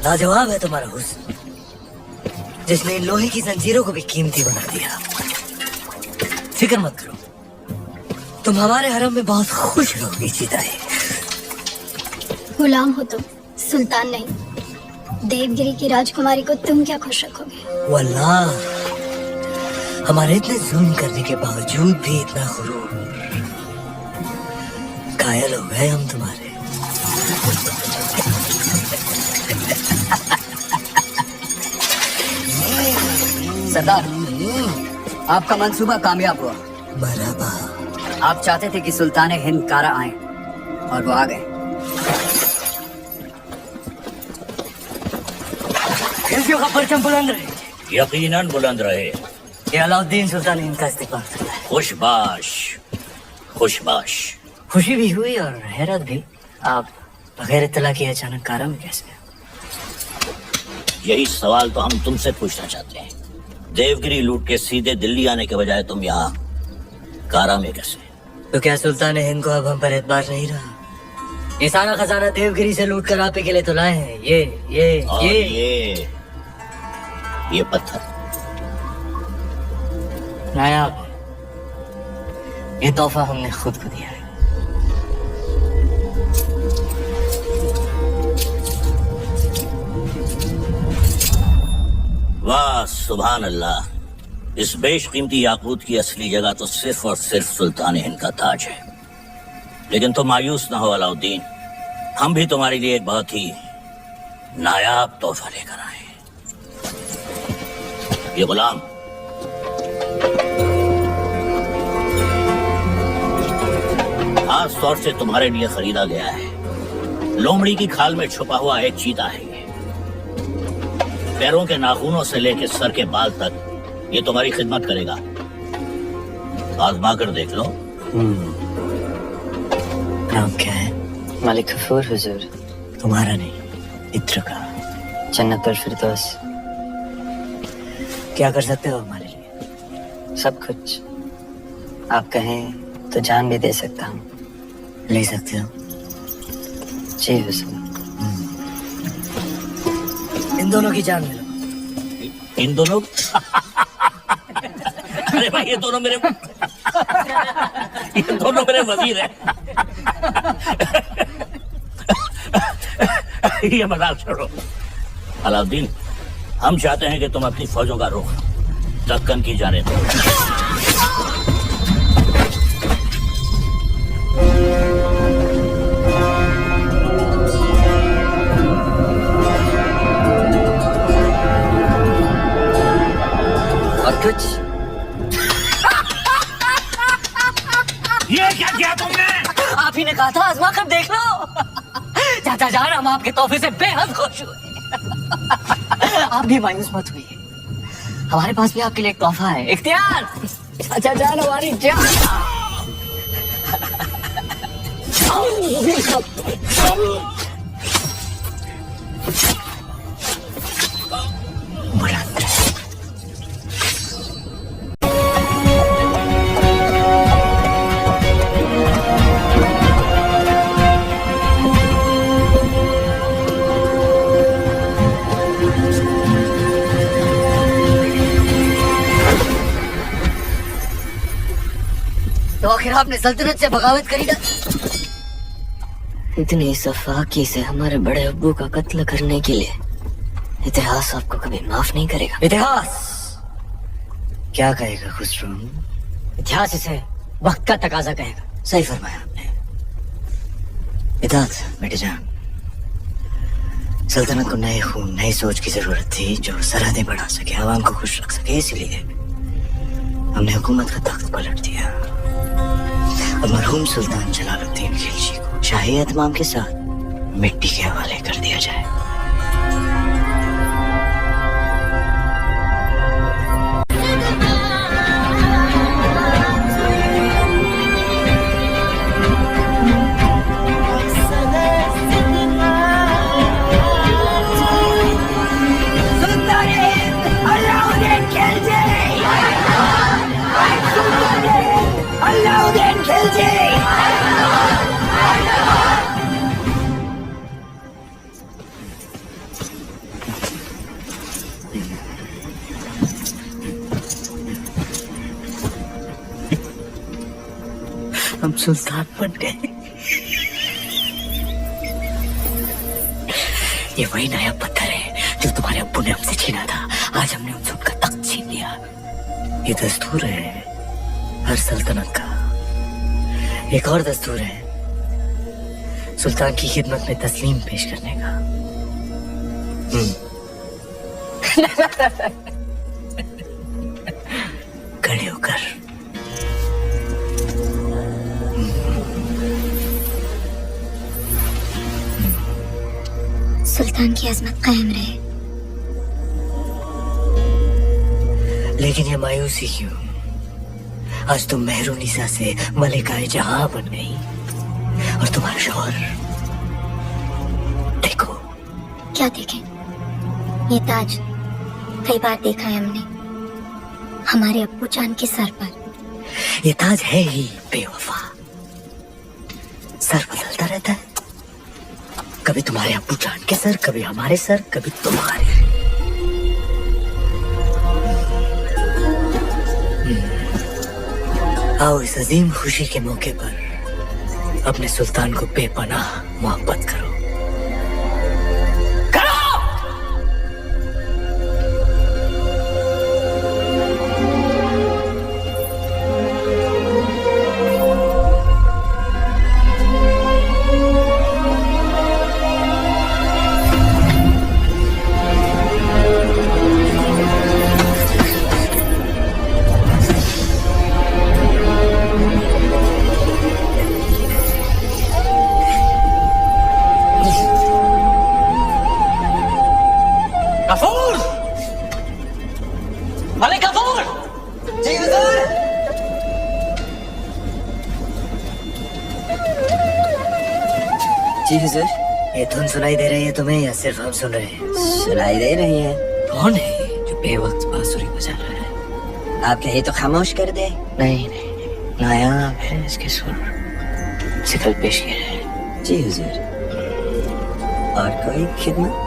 लाजवाब है तुम्हारा हुस्न, जिसने इन लोहे की जंजीरों को भी कीमती बना दिया। फिक्र मत करो, तुम हमारे हरम में बहुत खुश रहोगी जीताए। गुलाम हो तुम, सुल्तान नहीं। देवगिरी की राजकुमारी को तुम क्या खुश रखोगे? वल्लाह, हमारे इतने जुल्म करने के बावजूद भी इतना गुरूर, कायल हो गए हम तुम्हारे। सरदार, आपका मंसूबा कामयाब हुआ। मरहबा। आप चाहते थे कि सुल्तान हिंद कारा आए और वो आ गए। खिलजियों का परचम बुलंद रहे। यकीनन बुलंद रहे। ये अलाउद्दीन सुल्तान हिंद का इस्तेमाल कर रहा है। खुशबाश, खुशबाश। खुशी भी हुई और हैरत भी। आप बगैर इत्तला के अचानक कारा में कैसे? यही सवाल तो हम तुमसे पूछना चाहते हैं। देवगिरी लूट के सीधे दिल्ली आने के बजाय तुम यहाँ कारा में कैसे? तो क्या सुल्तान हिंद को अब हम पर एतबार नहीं रहा? ये सारा खजाना देवगिरी से लूट कर आप ही के लिए तो लाए हैं। ये पत्थर नायाब है। ये तोहफा हमने खुद को दिया है। वाह सुभान अल्लाह। इस बेशकीमती याकूत की असली जगह तो सिर्फ और सिर्फ सुल्तान हिंद का ताज है। लेकिन तुम मायूस ना हो अलाउद्दीन, हम भी तुम्हारे लिए एक बहुत ही नायाब तोहफा लेकर आए। ये गुलाम खास तौर से तुम्हारे लिए खरीदा गया है। लोमड़ी की खाल में छुपा हुआ एक चीता है। ये पैरों के नाखूनों से लेकर सर के बाल तक ये तुम्हारी खिदमत करेगा। आजमा कर देख लो। नाम क्या है? मालिक गफूर हुजूर। तुम्हारा नहीं, इत्र का। जन्नतुल फिरदौस। क्या कर सकते हो हमारे लिए? सब कुछ। आप कहें तो जान भी दे सकता हूँ। ले सकते हो? जी हुजूर। इन दोनों की जान ले लो। इन दोनों? अरे भाई, ये दोनों मेरे वजीर हैं। ये मजाक छोड़ो अलाउद्दीन, हम चाहते हैं कि तुम अपनी फौजों का रुख दक्कन की जाने दो। और कुछ? ये क्या किया तुमने? आप ही ने कहा था आजमा कर देख लो। चाचा जान, हम आपके तोहफे से बेहद खुश हुए। आप भी मायूस मत हुई, हमारे पास भी आपके लिए एक तोहफा है। इख्तियार, चाचा जान हमारी जान। बुलंद रहे। तो आखिर आपने सल्तनत से बगावत करी ना? इतनी सफाकी से हमारे बड़े अब्बू का कत्ल करने के लिए इतिहास आपको कभी माफ नहीं करेगा। इतिहास क्या कहेगा खुसरो? इतिहास इसे वक्त का तकाजा कहेगा। सही फरमाया आपने। इताअत बेटे जान, सल्तनत को नए खून, नई सोच की जरूरत थी जो सरहदें बढ़ा सके, आवाम को खुश रख सके। इसलिए हमने हुकूमत का तख्त पलट दिया। अब मरहूम सुल्तान जलालुद्दीन खिलजी को शाही एहतमाम के साथ मिट्टी के हवाले कर दिया जाए। सुल्तान बन गए। ये वही नया पत्थर है जो तुम्हारे अब्बू ने हमसे छीना था। आज हमने उनसे उनका तख्त छीन लिया। ये दस्तूर है हर सल्तनत का। एक और दस्तूर है सुल्तान की खिदमत में तस्लीम पेश करने का। खड़े होकर सुल्तान की अजमत कायम रहे। लेकिन ये मायूसी क्यों? आज तुम मेहरुनिसा से मलिकाए जहां बन गई और तुम्हारा शौहर देखो। क्या देखें? ये ताज कई बार देखा है हमने हमारे अब्बू जान के सर पर। ये ताज है ही बेवफा। सर बदलता रहता है, कभी तुम्हारे अब्बू जान के सर, कभी हमारे सर, कभी तुम्हारे। आओ इस अजीम खुशी के मौके पर अपने सुल्तान को बेपनाह मोहब्बत करो। गफूर! मलिक गफूर! जी हुजूर! जी हुजूर। ये धुन सुनाई दे रही है तुम्हें या सिर्फ हम सुन रहे हैं? सुनाई दे रही है। कौन है जो बेवक्त बांसुरी बजा रहा है? आप कहे तो खामोश कर दे। नहीं नहीं, नायाब है इसके सुर। सिखल पेश किया है। जी हुजूर। और कोई खिदमत?